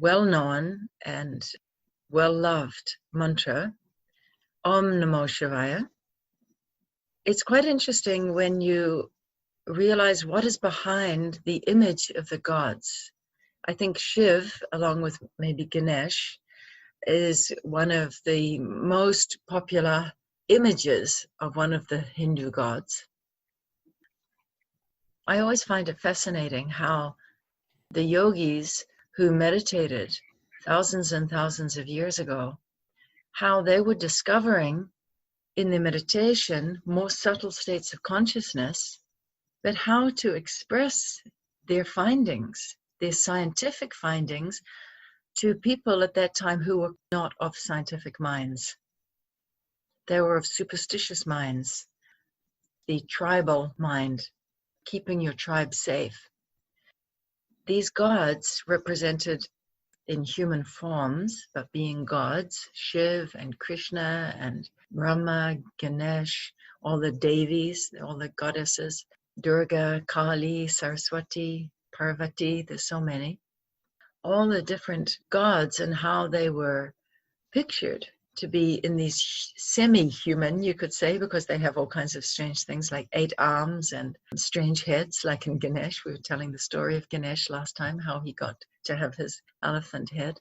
well-known and well-loved mantra, Aum Namah Shivaya. It's quite interesting when you realize what is behind the image of the gods. I think Shiv, along with maybe Ganesh, is one of the most popular images of one of the Hindu gods. I always find it fascinating how the yogis who meditated thousands and thousands of years ago, how they were discovering in their meditation more subtle states of consciousness, but how to express their findings, their scientific findings, to people at that time who were not of scientific minds. They were of superstitious minds, the tribal mind, keeping your tribe safe. These gods represented in human forms, but being gods, Shiv and Krishna and Brahma, Ganesh, all the Devis, all the goddesses, Durga, Kali, Saraswati, Parvati, there's so many. All the different gods and how they were pictured to be in these semi-human, you could say, because they have all kinds of strange things like 8 arms and strange heads, like in Ganesh. We were telling the story of Ganesh last time, how he got to have his elephant head.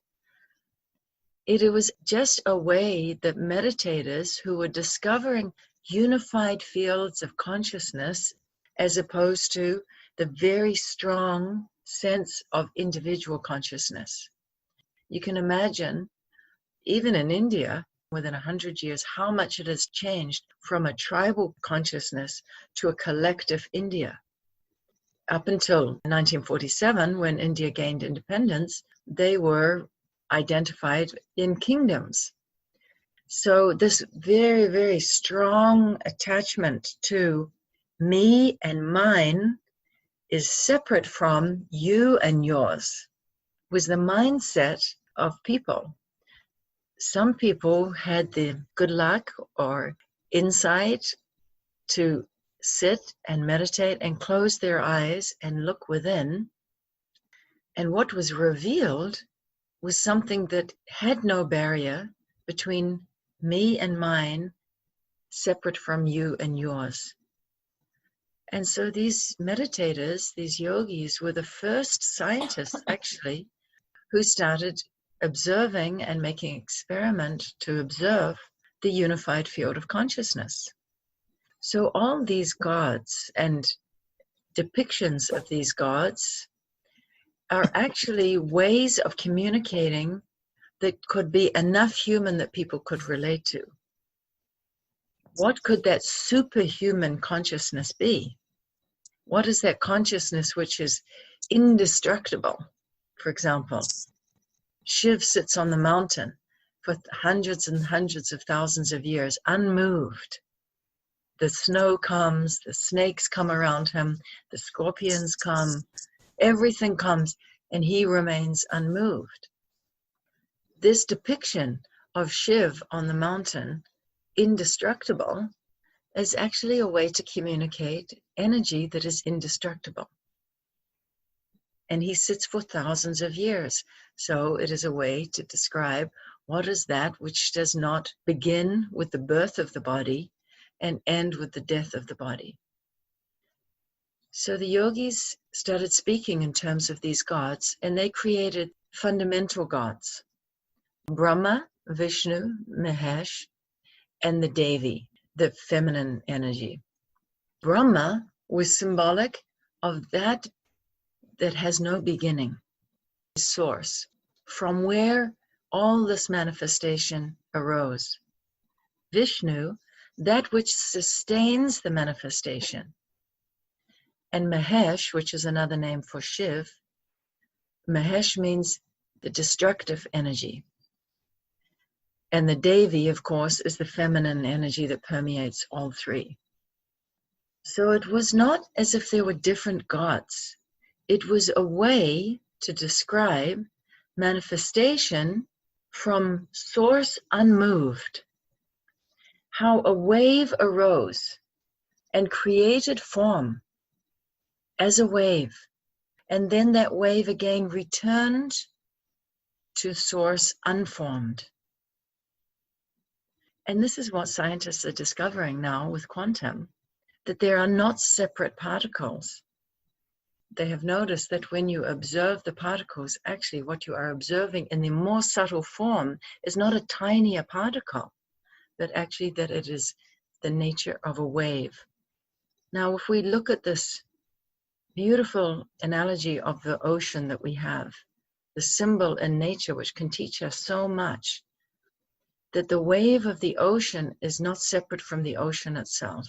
It was just a way that meditators who were discovering unified fields of consciousness as opposed to the very strong sense of individual consciousness. You can imagine, even in India, within 100 years, how much it has changed from a tribal consciousness to a collective India. Up until 1947, when India gained independence, they were identified in kingdoms. So this very, very strong attachment to me and mine is separate from you and yours, was the mindset of people. Some people had the good luck or insight to sit and meditate and close their eyes and look within. And what was revealed was something that had no barrier between me and mine, separate from you and yours. And so these meditators, these yogis, were the first scientists, actually, who started observing and making experiment to observe the unified field of consciousness. So all these gods and depictions of these gods are actually ways of communicating that could be enough human that people could relate to. What could that superhuman consciousness be? What is that consciousness which is indestructible? For example, Shiv sits on the mountain for hundreds and hundreds of thousands of years, unmoved. The snow comes, the snakes come around him, the scorpions come, everything comes, and he remains unmoved. This depiction of Shiv on the mountain, indestructible, is actually a way to communicate energy that is indestructible. And he sits for thousands of years. So it is a way to describe what is that which does not begin with the birth of the body and end with the death of the body. So the yogis started speaking in terms of these gods, and they created fundamental gods: Brahma, Vishnu, Mahesh, and the Devi, the feminine energy. Brahma was symbolic of that has no beginning, source, from where all this manifestation arose. Vishnu, that which sustains the manifestation. And Mahesh, which is another name for Shiv, Mahesh means the destructive energy. And the Devi, of course, is the feminine energy that permeates all three. So it was not as if there were different gods. It was a way to describe manifestation from source unmoved. How a wave arose and created form as a wave, and then that wave again returned to source unformed. And this is what scientists are discovering now with quantum, that there are not separate particles. They have noticed that when you observe the particles, actually what you are observing in the more subtle form is not a tinier particle, but actually that it is the nature of a wave. Now, if we look at this beautiful analogy of the ocean that we have, the symbol in nature which can teach us so much, that the wave of the ocean is not separate from the ocean itself.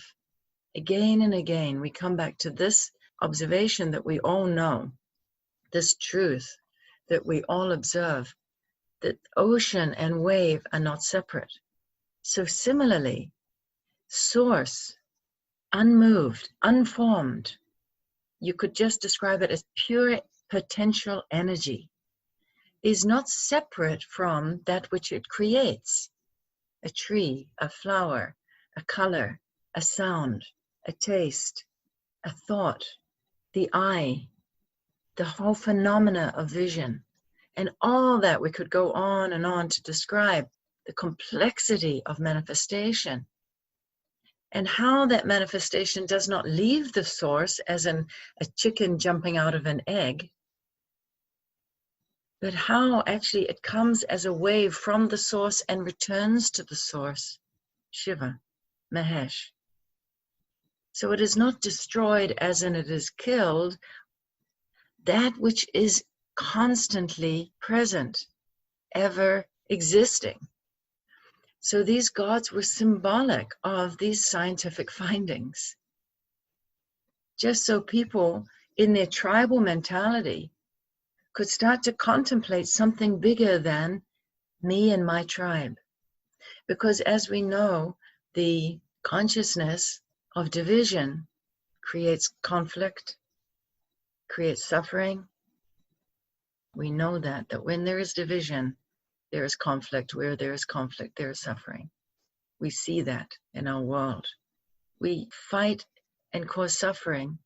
Again and again, we come back to this observation that we all know, this truth that we all observe, that ocean and wave are not separate. So similarly, source, unmoved, unformed, you could just describe it as pure potential energy, is not separate from that which it creates. A tree, a flower, a color, a sound, a taste, a thought, the eye, the whole phenomena of vision, and all that. We could go on and on to describe the complexity of manifestation and how that manifestation does not leave the source as in a chicken jumping out of an egg, but how actually it comes as a wave from the source and returns to the source, Shiva, Mahesh. So it is not destroyed as in it is killed, that which is constantly present, ever existing. So these gods were symbolic of these scientific findings. Just so people in their tribal mentality could start to contemplate something bigger than me and my tribe. Because as we know, the consciousness of division creates conflict, creates suffering. We know that when there is division, there is conflict. Where there is conflict, there is suffering. We see that in our world. We fight and cause suffering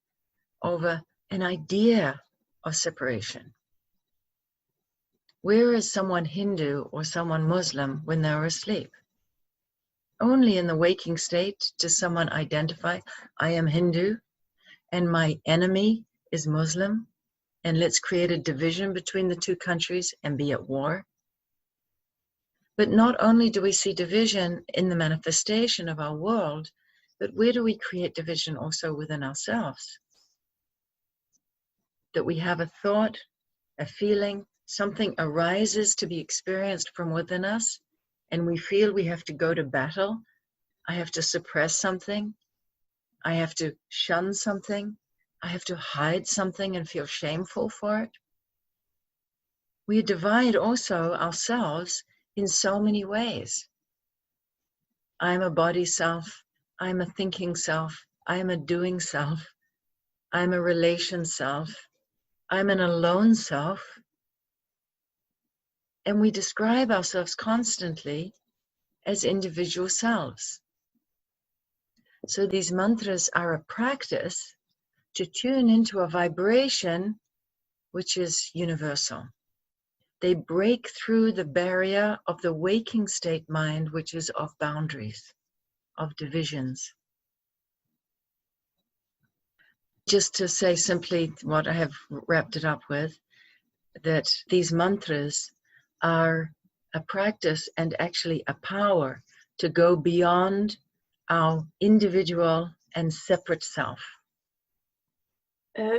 over an idea of separation. Where is someone Hindu or someone Muslim when they're asleep? Only in the waking state does someone identify, I am Hindu and my enemy is Muslim, and let's create a division between the two countries and be at war. But not only do we see division in the manifestation of our world, but where do we create division also within ourselves? That we have a thought, a feeling, something arises to be experienced from within us, and we feel we have to go to battle. I have to suppress something. I have to shun something. I have to hide something and feel shameful for it. We divide also ourselves in so many ways. I'm a body self. I'm a thinking self. I'm a doing self. I'm a relation self. I'm an alone self. And we describe ourselves constantly as individual selves. So these mantras are a practice to tune into a vibration which is universal. They break through the barrier of the waking state mind, which is of boundaries, of divisions. Just to say simply what I have wrapped it up with, that these mantras are a practice and actually a power to go beyond our individual and separate self.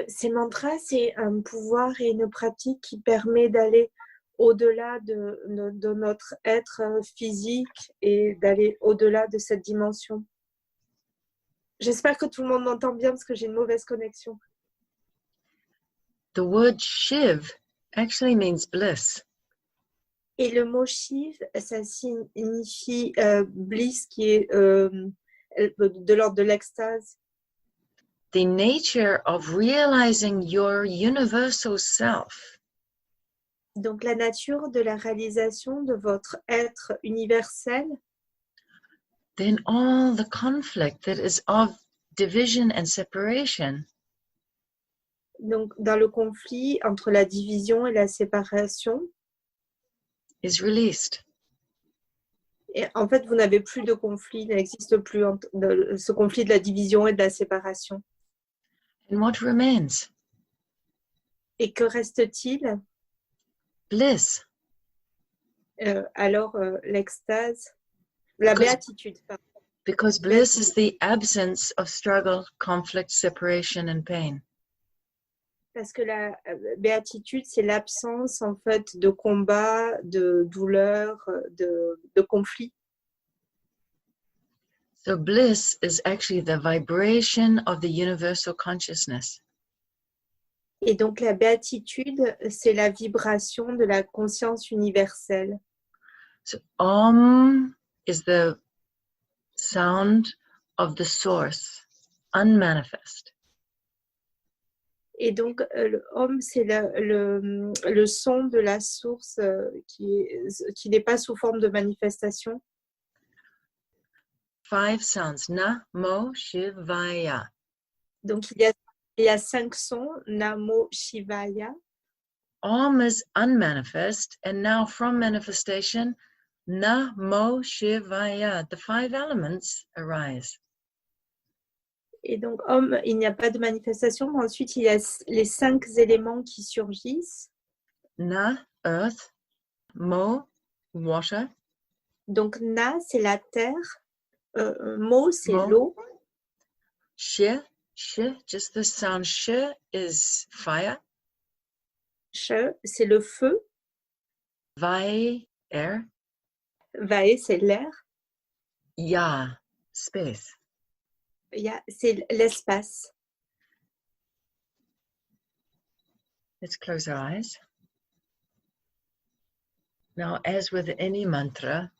Ces mantras, c'est un pouvoir et une pratique qui permet d'aller au-delà de notre être physique et d'aller au-delà de cette dimension. J'espère que tout le monde m'entend bien parce que j'ai une mauvaise connexion. The word Shiv actually means bliss. Et le mot Shiv, ça signifie bliss, qui est de l'ordre de l'extase. The nature of realizing your universal self. Donc la nature de la réalisation de votre être universel. Then all the conflict that is of division and separation. Donc dans le conflit entre la division et la séparation. is released. Et en fait, vous n'avez plus de conflit, il n'existe plus ce conflit de la division et de la séparation. And what remains? Et que reste-t-il? Bliss. Alors, l'extase, la béatitude. Pardon. Because bliss is the absence of struggle, conflict, separation, and pain. Parce que la béatitude, c'est l'absence en fait de combat, de douleur, de conflit. So bliss is actually the vibration of the universal consciousness. Et donc la béatitude, c'est la vibration de la conscience universelle. So Aum is the sound of the source, unmanifest. Et donc le Aum, c'est le son de la source qui n'est pas sous forme de manifestation. 5 sounds. Namo Shivaya. Donc il y a 5 sons. Namo Shivaya. Aum is unmanifest, and now from manifestation, Namo Shivaya. The 5 elements arise. Et donc, Aum, il n'y a pas de manifestation, mais ensuite, il y a les 5 éléments qui surgissent. Na, earth. Mo, water. Donc, Na, c'est la terre. Mo, c'est l'eau. She, just the sound she is fire. She, c'est le feu. Vai, air. Vae, c'est l'air. Ya, space. Ya, c'est l'espace. Let's close our eyes. Now, as with any mantra,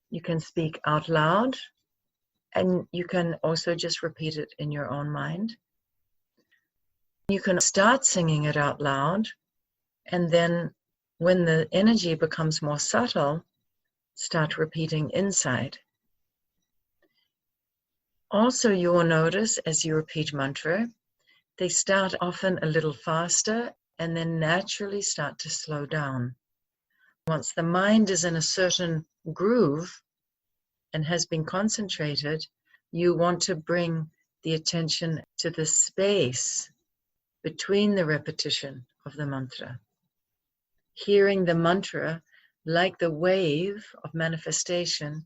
you can speak out loud, and you can also just repeat it in your own mind. You can start singing it out loud, and then when the energy becomes more subtle, start repeating inside. Also, you will notice as you repeat mantra, they start often a little faster and then naturally start to slow down. Once the mind is in a certain groove and has been concentrated, you want to bring the attention to the space between the repetition of the mantra. Hearing the mantra like the wave of manifestation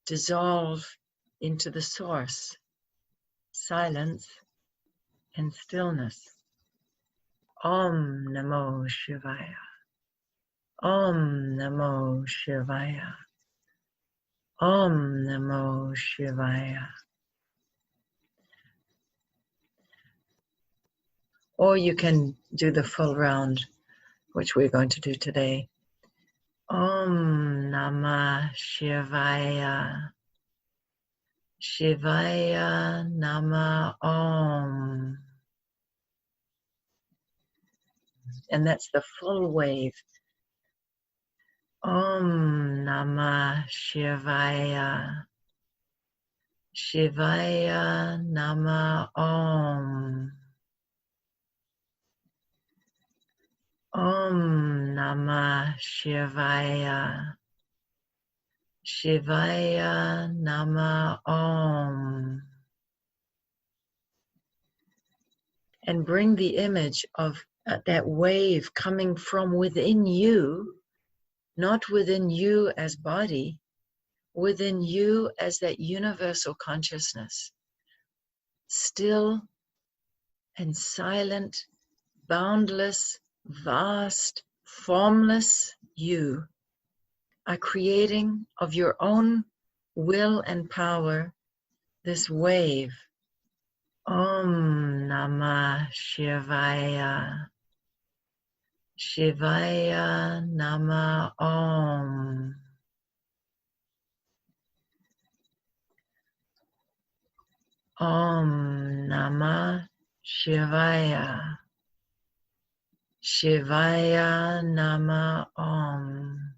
dissolve into the source, silence and stillness. Aum Namah Shivaya. Aum Namah Shivaya. Aum Namah Shivaya. Or you can do the full round, which we're going to do today. Aum Namah Shivaya. Shivaya Nama Om. And that's the full wave. Aum Namah Shivaya. Shivaya Nama Om. Aum Namah Shivaya. Shivaya Nama Om. And bring the image of that wave coming from within you, not within you as body, within you as that universal consciousness, still and silent, boundless, vast, formless you are creating of your own will and power this wave. Aum Namah Shivaya. Shivaya Nama Om. Aum Namah Shivaya. Shivaya Nama Om.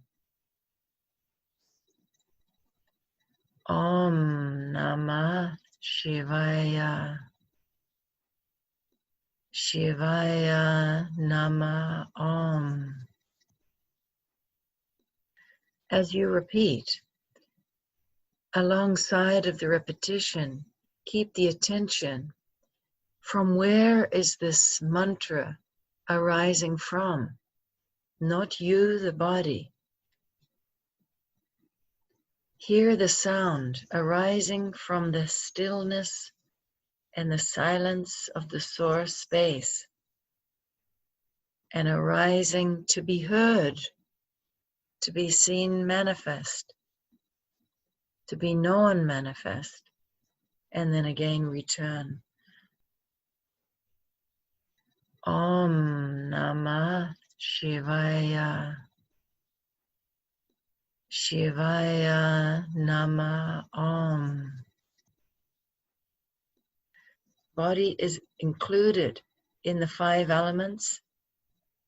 Aum Namah Shivaya. Shivaya Nama Om. as you repeat, alongside of the repetition, keep the attention. From where is this mantra arising from? Not you, the body. Hear the sound arising from the stillness and the silence of the source space, and arising to be heard, to be seen manifest, to be known manifest, and then again return. Aum Namah Shivaya. Shivaya Nama Om. Body is included in the 5 elements,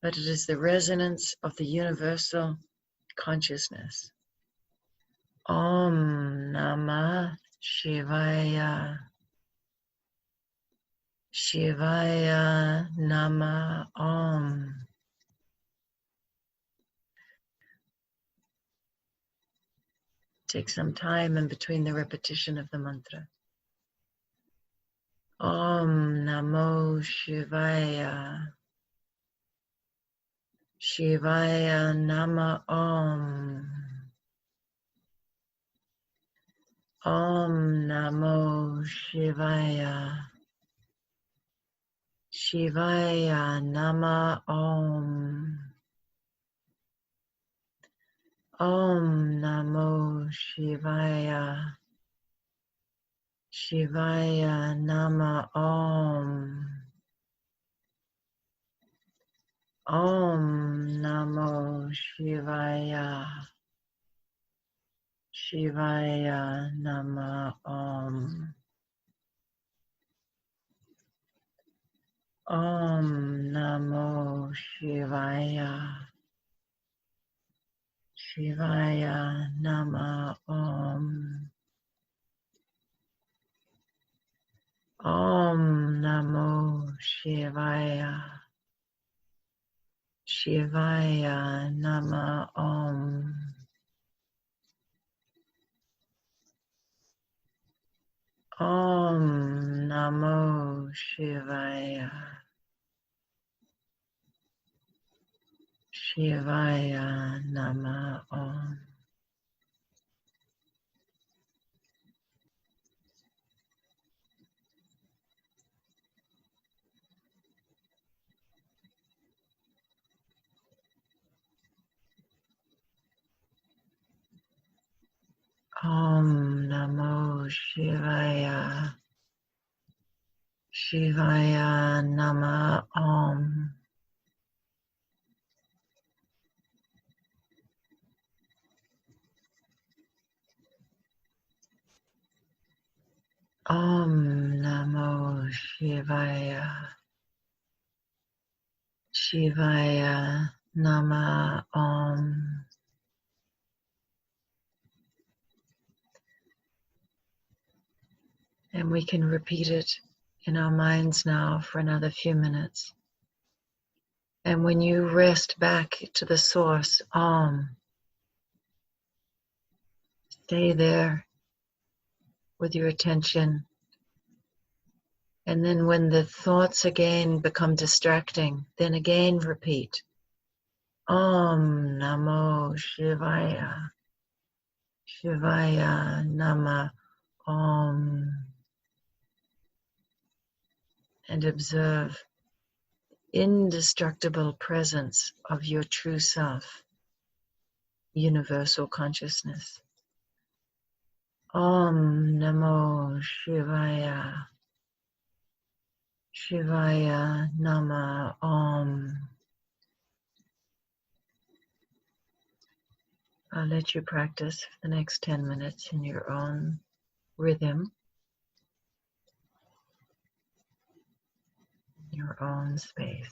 but it is the resonance of the universal consciousness. Aum Namah Shivaya. Shivaya Nama Om. Take some time in between the repetition of the mantra. Aum Namo Shivaya. Shivaya Nama Om. Aum Namo Shivaya. Shivaya Nama Om. Aum Namo Shivaya. Shivaya Nama Om. Aum Namo Shivaya. Shivaya Nama Om. Aum Namo Shivaya. Shivaya Nama Om. Aum Namo Shivaya. Shivaya Nama Om. Aum Namo Shivaya. Shivaya Nama Om. Aum Namo Shivaya. Shivaya Nama Om. Aum Namo Shivaya. Shivaya Nama Om. And we can repeat it in our minds now for another few minutes. And when you rest back to the source, Aum, stay there with your attention. And then when the thoughts again become distracting, then again repeat, Aum Namo Shivaya. Shivaya Nama Om. And observe indestructible presence of your true self, universal consciousness. Aum Namo Shivaya. Shivaya Nama Om. I'll let you practice for the next 10 minutes in your own rhythm, your own space.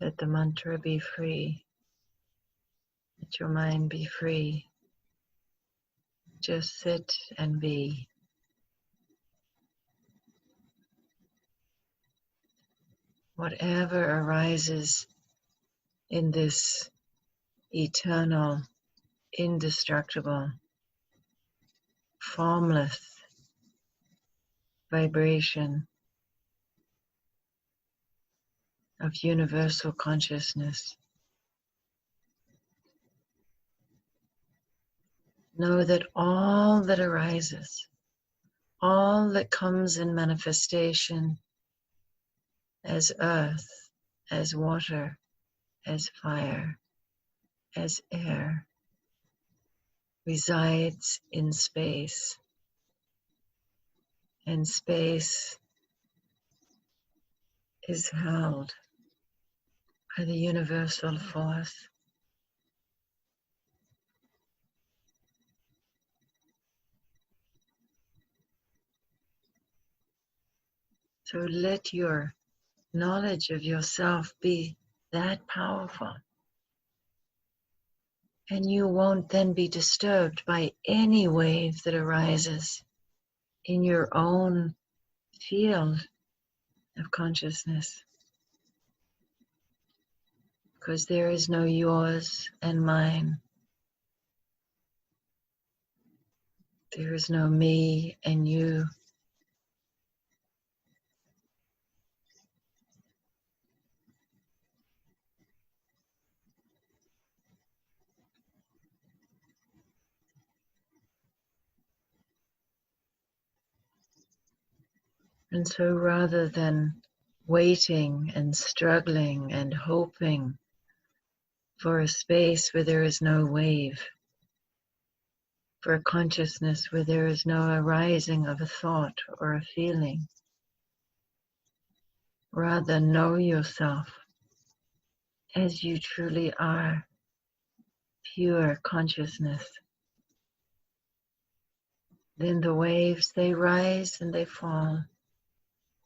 Let the mantra be free. Let your mind be free. Just sit and be. Whatever arises in this eternal, indestructible, formless vibration of universal consciousness, know that all that arises, all that comes in manifestation as earth, as water, as fire, as air, resides in space, and space is held by the universal force. So let your knowledge of yourself be that powerful, and you won't then be disturbed by any wave that arises in your own field of consciousness, because there is no yours and mine. There is no me and you. And so rather than waiting and struggling and hoping for a space where there is no wave, for a consciousness where there is no arising of a thought or a feeling, rather know yourself as you truly are, pure consciousness. Then the waves, they rise and they fall,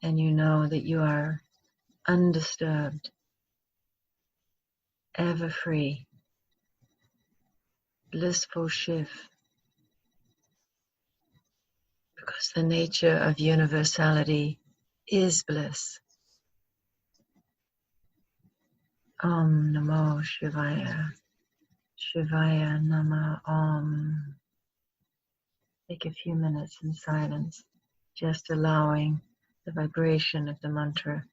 and you know that you are undisturbed, ever free, blissful Shiv, because the nature of universality is bliss. Aum Namah Shivaya, Shivaya Namah Aum. Take a few minutes in silence, just allowing the vibration of the mantra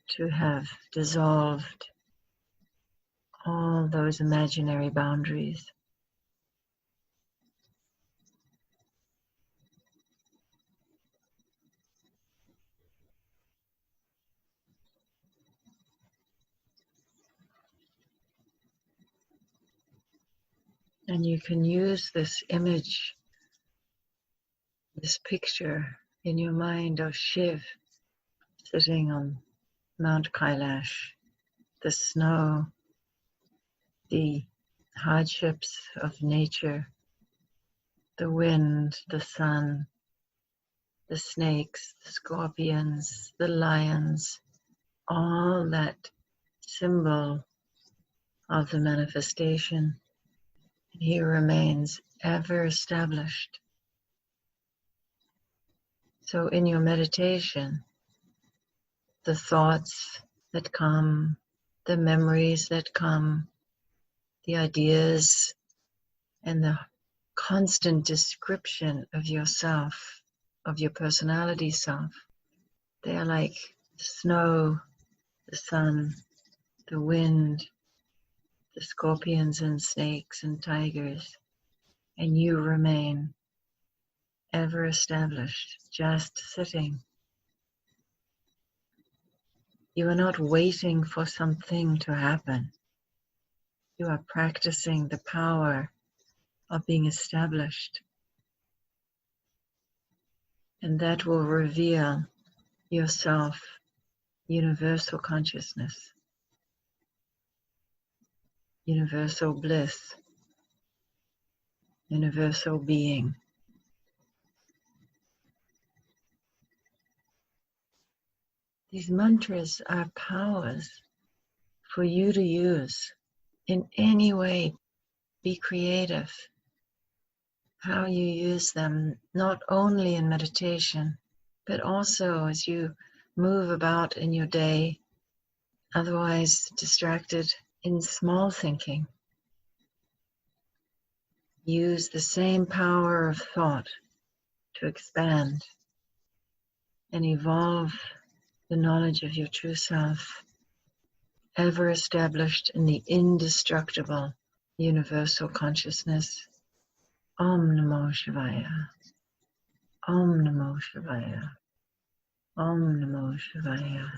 to have dissolved all those imaginary boundaries. And you can use this image, this picture in your mind of Shiv sitting on Mount Kailash, the snow, the hardships of nature, the wind, the sun, the snakes, the scorpions, the lions, all that symbol of the manifestation. He remains ever established. So in your meditation, the thoughts that come, the memories that come, the ideas, and the constant description of yourself, of your personality self, they are like the snow, the sun, the wind, the scorpions and snakes and tigers, and you remain ever established, just sitting. You are not waiting for something to happen. You are practicing the power of being established, and that will reveal yourself, universal consciousness, universal bliss, universal being. These mantras are powers for you to use in any way. Be creative. How you use them, not only in meditation, but also as you move about in your day, otherwise distracted in small thinking. Use the same power of thought to expand and evolve the knowledge of your true self, ever established in the indestructible universal consciousness. Aum Namah Shivaya. Aum Namah Shivaya. Aum Namah Shivaya.